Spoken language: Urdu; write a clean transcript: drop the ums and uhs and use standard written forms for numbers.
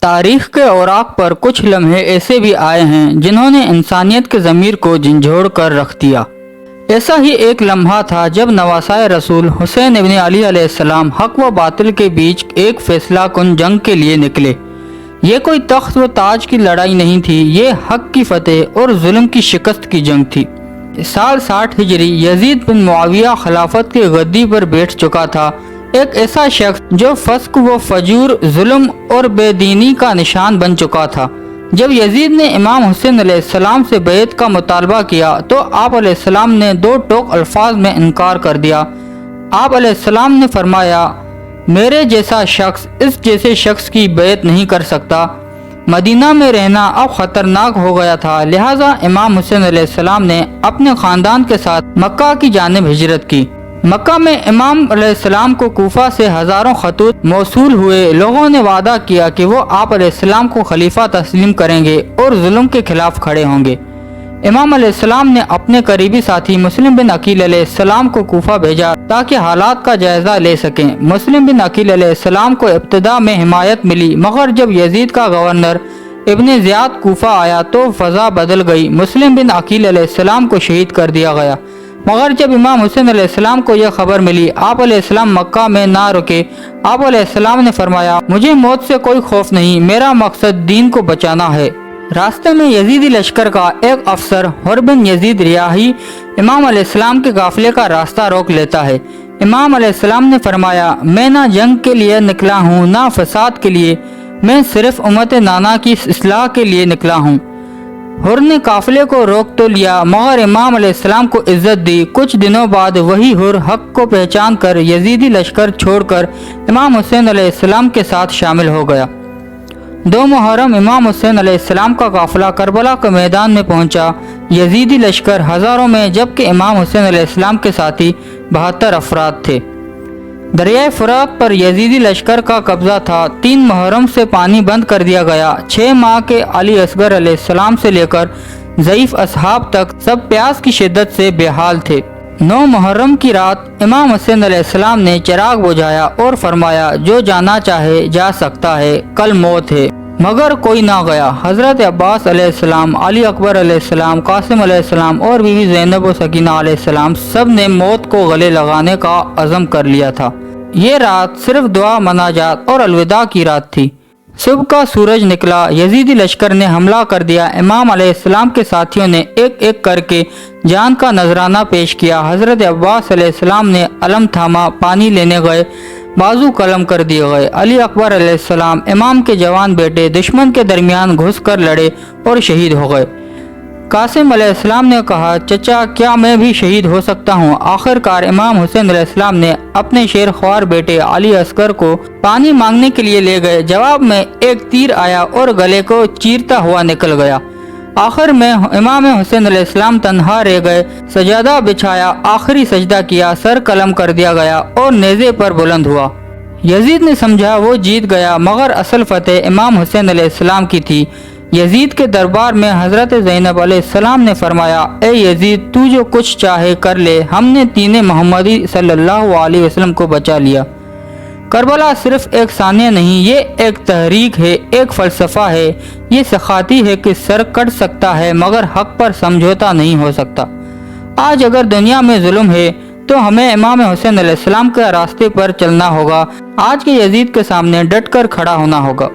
تاریخ کے اوراق پر کچھ لمحے ایسے بھی آئے ہیں جنہوں نے انسانیت کے ضمیر کو جھنجھوڑ کر رکھ دیا۔ ایسا ہی ایک لمحہ تھا جب نواسۂ رسول حسین ابن علی علیہ السلام حق و باطل کے بیچ ایک فیصلہ کن جنگ کے لیے نکلے۔ یہ کوئی تخت و تاج کی لڑائی نہیں تھی، یہ حق کی فتح اور ظلم کی شکست کی جنگ تھی۔ سال 60 ہجری یزید بن معاویہ خلافت کی گدی پر بیٹھ چکا تھا، ایک ایسا شخص جو فسق و فجور، ظلم اور بے دینی کا نشان بن چکا تھا۔ جب یزید نے امام حسین علیہ السلام سے بیعت کا مطالبہ کیا تو آپ علیہ السلام نے دو ٹوک الفاظ میں انکار کر دیا۔ آپ علیہ السلام نے فرمایا، میرے جیسا شخص اس جیسے شخص کی بیعت نہیں کر سکتا۔ مدینہ میں رہنا اب خطرناک ہو گیا تھا، لہٰذا امام حسین علیہ السلام نے اپنے خاندان کے ساتھ مکہ کی جانب ہجرت کی۔ مکہ میں امام علیہ السلام کو کوفہ سے ہزاروں خطوط موصول ہوئے۔ لوگوں نے وعدہ کیا کہ وہ آپ علیہ السلام کو خلیفہ تسلیم کریں گے اور ظلم کے خلاف کھڑے ہوں گے۔ امام علیہ السلام نے اپنے قریبی ساتھی مسلم بن عقیل علیہ السلام کو کوفہ بھیجا تاکہ حالات کا جائزہ لے سکیں۔ مسلم بن عقیل علیہ السلام کو ابتدا میں حمایت ملی، مگر جب یزید کا گورنر ابن زیاد کوفہ آیا تو فضا بدل گئی۔ مسلم بن عقیل علیہ السلام کو شہید کر دیا گیا، مگر جب امام حسین علیہ السلام کو یہ خبر ملی، آپ علیہ السلام مکہ میں نہ رکے۔ آپ علیہ السلام نے فرمایا، مجھے موت سے کوئی خوف نہیں، میرا مقصد دین کو بچانا ہے۔ راستے میں یزیدی لشکر کا ایک افسر حر بن یزید ریاحی امام علیہ السلام کے قافلے کا راستہ روک لیتا ہے۔ امام علیہ السلام نے فرمایا، میں نہ جنگ کے لیے نکلا ہوں نہ فساد کے لیے، میں صرف امت نانا کی اصلاح کے لیے نکلا ہوں۔ حر نے قافلے کو روک تو لیا مگر امام علیہ السلام کو عزت دی۔ کچھ دنوں بعد وہی حر حق کو پہچان کر یزیدی لشکر چھوڑ کر امام حسین علیہ السلام کے ساتھ شامل ہو گیا۔ 2 محرم امام حسین علیہ السلام کا قافلہ کربلا کے میدان میں پہنچا۔ یزیدی لشکر ہزاروں میں جبکہ امام حسین علیہ السلام کے ساتھی 72 افراد تھے۔ دریائے فرات پر یزیدی لشکر کا قبضہ تھا۔ 3 محرم سے پانی بند کر دیا گیا۔ 6 ماہ کے علی اصغر علیہ السلام سے لے کر ضعیف اصحاب تک سب پیاس کی شدت سے بے حال تھے۔ 9 محرم کی رات امام حسین علیہ السلام نے چراغ بجھایا اور فرمایا، جو جانا چاہے جا سکتا ہے، کل موت ہے۔ مگر کوئی نہ گیا۔ حضرت عباس علیہ السلام، علی اکبر علیہ السلام، قاسم علیہ السلام اور بیوی زینب و سکینہ علیہ السلام سب نے موت کو گلے لگانے کا عزم کر لیا تھا۔ یہ رات صرف دعا، مناجات اور الوداع کی رات تھی۔ صبح کا سورج نکلا، یزیدی لشکر نے حملہ کر دیا۔ امام علیہ السلام کے ساتھیوں نے ایک ایک کر کے جان کا نذرانہ پیش کیا۔ حضرت عباس علیہ السلام نے علم تھاما، پانی لینے گئے، بازو قلم کر دیے گئے۔ علی اکبر علیہ السلام، امام کے جوان بیٹے، دشمن کے درمیان گھس کر لڑے اور شہید ہو گئے۔ قاسم علیہ السلام نے کہا، چچا کیا میں بھی شہید ہو سکتا ہوں؟ آخر کار امام حسین علیہ السلام نے اپنے شیر خوار بیٹے علی اصغر کو پانی مانگنے کے لیے لے گئے۔ جواب میں ایک تیر آیا اور گلے کو چیرتا ہوا نکل گیا۔ آخر میں امام حسین علیہ السلام تنہا رہ گئے، سجادہ بچھایا، آخری سجدہ کیا، سر قلم کر دیا گیا اور نیزے پر بلند ہوا۔ یزید نے سمجھا وہ جیت گیا، مگر اصل فتح امام حسین علیہ السلام کی تھی۔ یزید کے دربار میں حضرت زینب علیہ السلام نے فرمایا، اے یزید، تو جو کچھ چاہے کر لے، ہم نے دین محمدی صلی اللہ علیہ وسلم کو بچا لیا۔ کربلا صرف ایک ثانیہ نہیں، یہ ایک تحریک ہے، ایک فلسفہ ہے، یہ سخاتی ہے کہ سر کٹ سکتا ہے مگر حق پر سمجھوتا نہیں ہو سکتا۔ آج اگر دنیا میں ظلم ہے تو ہمیں امام حسین علیہ السلام کے راستے پر چلنا ہوگا۔ آج کے یزید کے سامنے ڈٹ کر کھڑا ہونا ہوگا۔